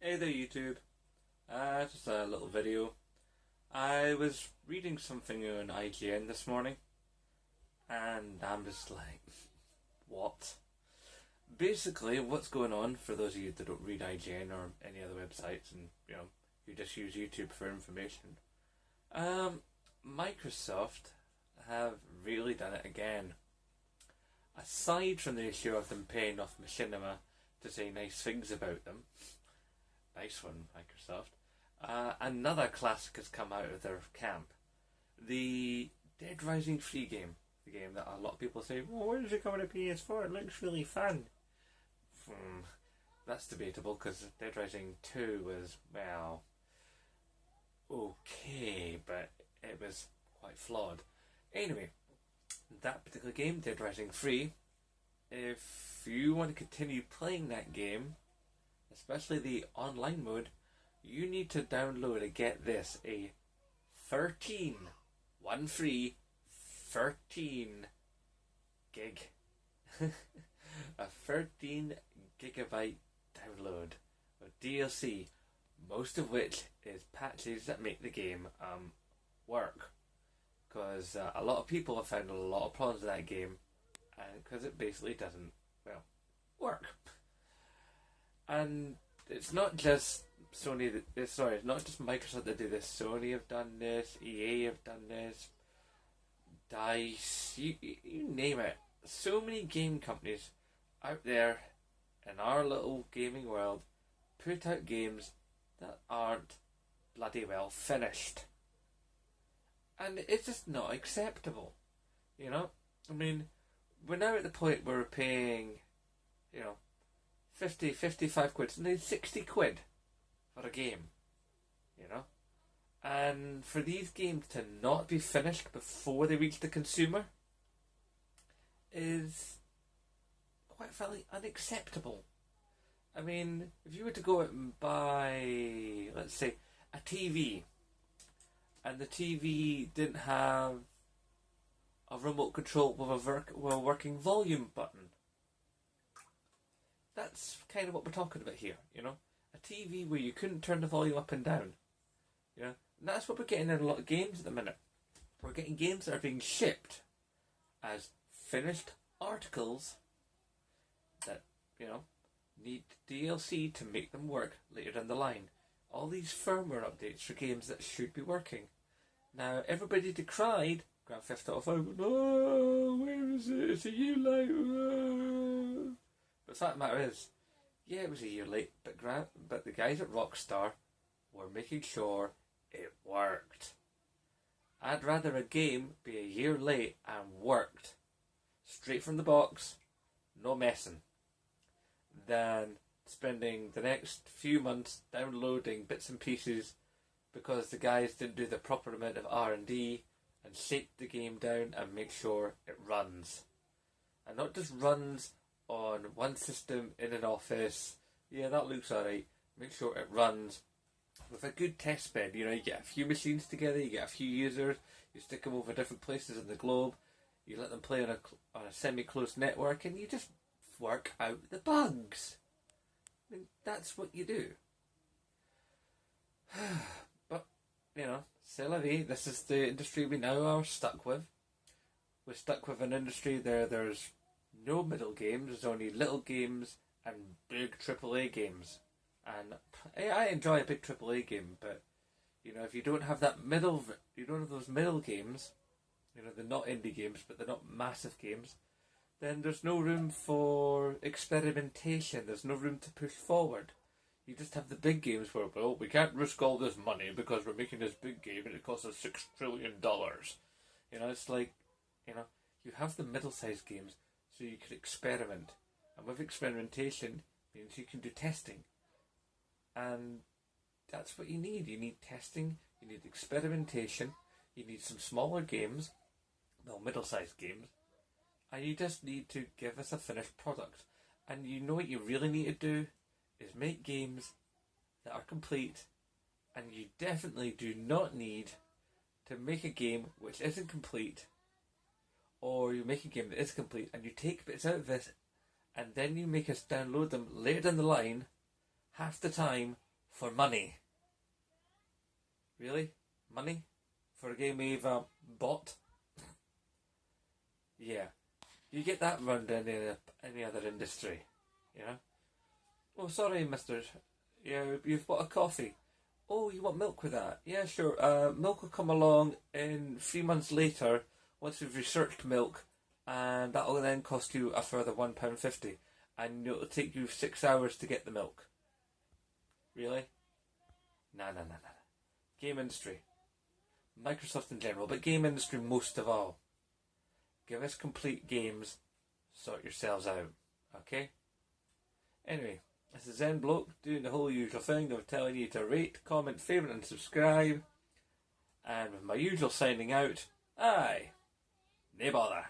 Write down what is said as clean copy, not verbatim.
Hey there YouTube, just a little video. I was reading something on IGN this morning and I'm just like, what? Basically what's going on, for those of you that don't read IGN or any other websites and you just use YouTube for information, Microsoft have really done it again. Aside from the issue of them paying off Machinima to say nice things about them, nice one, Microsoft. Another classic has come out of their camp. The Dead Rising 3 game. The game that a lot of people say, well, when is it coming to PS4? It looks really fun. That's debatable because Dead Rising 2 was, well, okay, but it was quite flawed. Anyway, that particular game, Dead Rising 3, if you want to continue playing that game, especially the online mode, you need to download and get this, a 13 gig a 13 gigabyte download of DLC, most of which is patches that make the game work, because a lot of people have found a lot of problems with that game because it basically doesn't, well, work. And it's not just Sony it's not just Microsoft that do this. Sony have done this, EA have done this, DICE, you name it. So many game companies out there in our little gaming world put out games that aren't bloody well finished. And it's just not acceptable. I mean, we're now at the point where we're paying, 50, 55 quid, and then 60 quid for a game, And for these games to not be finished before they reach the consumer is quite frankly unacceptable. I mean, if you were to go out and buy, let's say, a TV, and the TV didn't have a remote control with a working volume button, that's kind of what we're talking about here, A TV where you couldn't turn the volume up and down. And that's what we're getting in a lot of games at the minute. We're getting games that are being shipped as finished articles that, need DLC to make them work later down the line. All these firmware updates for games that should be working. Now, everybody decried Grand Theft Auto 5. Oh, where is it? It's a year late. Oh. But the fact of the matter is, yeah, it was a year late, but the guys at Rockstar were making sure it worked. I'd rather a game be a year late and worked, straight from the box, no messing, than spending the next few months downloading bits and pieces because the guys didn't do the proper amount of R&D and shake the game down and make sure it runs. And not just runs on one system in an office. Yeah, that looks alright. Make sure it runs with a good test bed. You get a few machines together, you get a few users, you stick them over different places in the globe, you let them play on a semi-closed network, and you just work out the bugs. I mean, that's what you do. But, c'est la vie. This is the industry we now are stuck with. We're stuck with an industry there's no middle games, there's only little games and big AAA games. And I enjoy a big AAA game, but if you don't have that middle, you don't have those middle games, they're not indie games, but they're not massive games, then there's no room for experimentation, there's no room to push forward. You just have the big games where, well, we can't risk all this money because we're making this big game and it costs us $6 trillion. It's like, you have the middle-sized games so you can experiment. And with experimentation means you can do testing. And that's what you need. You need testing, you need experimentation, you need some smaller games, well, middle-sized games, and you just need to give us a finished product. And what you really need to do is make games that are complete, and you definitely do not need to make a game which isn't complete, or you make a game that is complete and you take bits out of it and then you make us download them later down the line, half the time for money. Really? Money? For a game we've bought? Yeah. You get that around any other industry, you know? Oh, sorry, mister. Yeah, you've bought a coffee. Oh, you want milk with that? Yeah, sure. Milk will come along in 3 months later once we've researched milk, and that will then cost you a further £1.50, and it'll take you 6 hours to get the milk. Really? Nah. Game industry. Microsoft in general, but game industry most of all. Give us complete games, sort yourselves out. Okay? Anyway, this is Zen Bloke doing the whole usual thing of telling you to rate, comment, favourite and subscribe. And with my usual signing out, aye, nae bother.